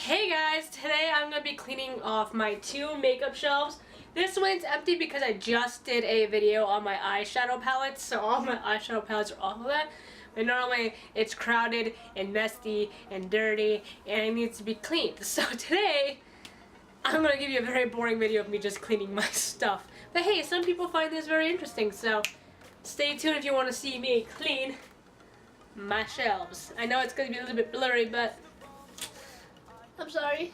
Hey guys, today I'm going to be cleaning off my two makeup shelves. This one's empty because I just did a video on my eyeshadow palettes, so all my eyeshadow palettes are off of that. But normally it's crowded and messy and dirty and it needs to be cleaned. So today I'm going to give you a very boring video of me just cleaning my stuff. But hey, some people find this very interesting, so stay tuned if you want to see me clean my shelves. I know it's going to be a little bit blurry, but I'm sorry.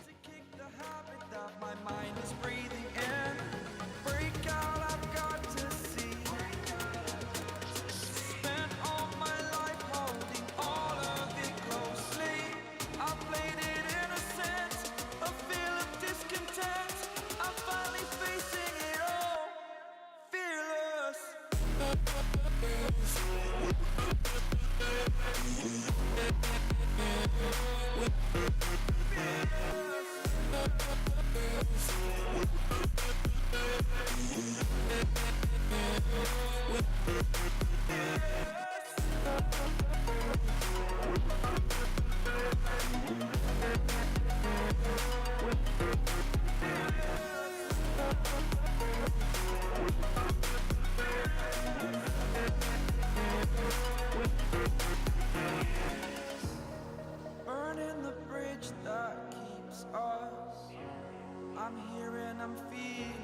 I'm here and I'm feeling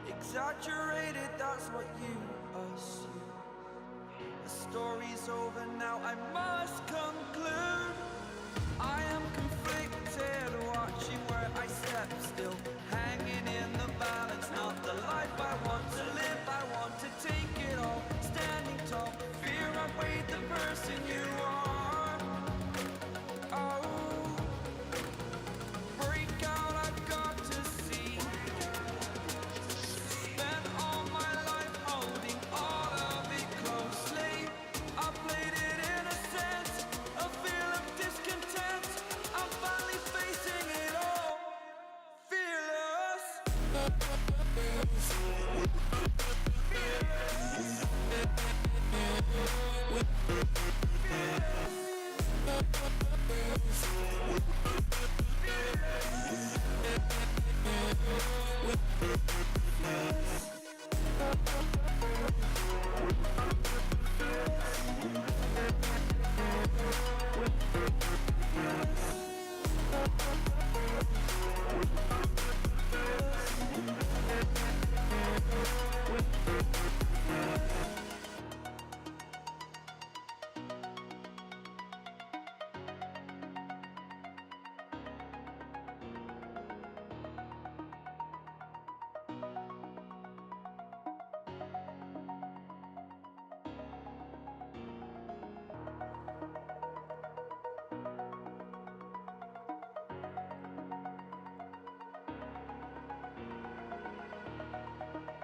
exaggerated, that's what you assume. The story's over now, I must conclude. I am conflicted, watching where I step still, hanging in the balance. Not the life I want to live, I want to take it all. Standing tall, fear outweighed the person you are. Oh,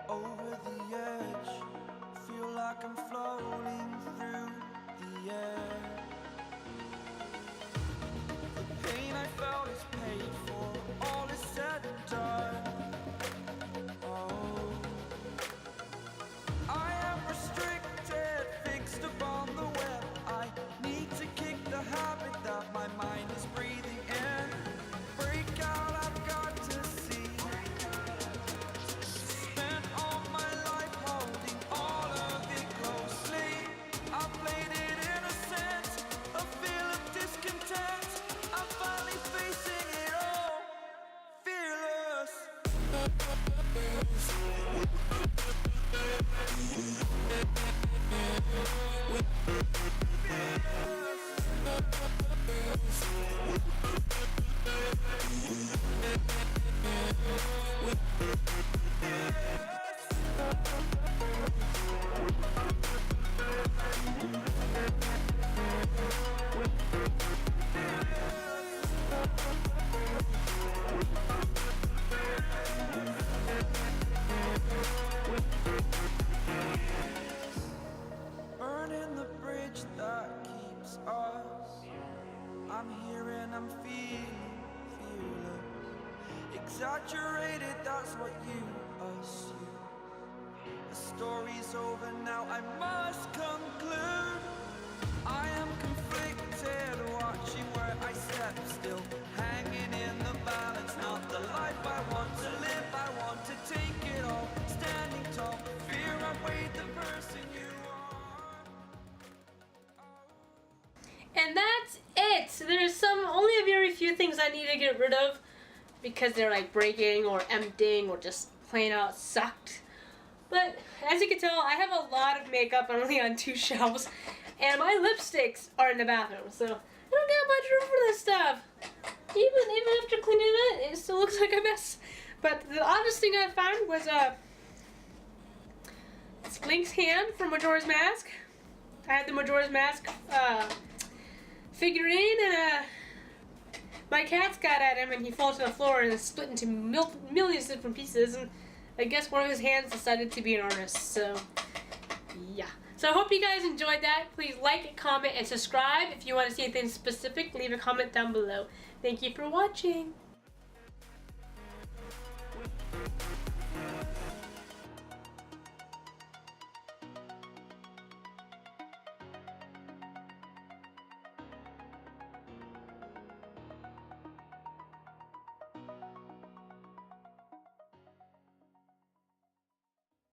over the edge, feel like I'm floating through the air. The pain I felt is paid for, all is said and done. Oh, I am restricted, fixed upon the web. I need to kick the habit that my mind is breathing in. Break out, I've got to see. I'm here and I'm feeling exaggerated, that's what you assume. The story's over now, I must conclude. I am conflicted, watching where I step I need to get rid of because they're like breaking or emptying or just plain out sucked. But as you can tell, I have a lot of makeup only on 2 shelves, and my lipsticks are in the bathroom, so I don't get much room for this stuff. Even after cleaning it, it still looks like a mess. But the oddest thing I found was Blink's hand from Majora's Mask. I had the Majora's Mask figurine, and my cats got at him, and he falls to the floor and is split into millions of different pieces. And I guess one of his hands decided to be an artist. So yeah. So I hope you guys enjoyed that. Please like, comment, and subscribe. If you want to see anything specific, leave a comment down below. Thank you for watching.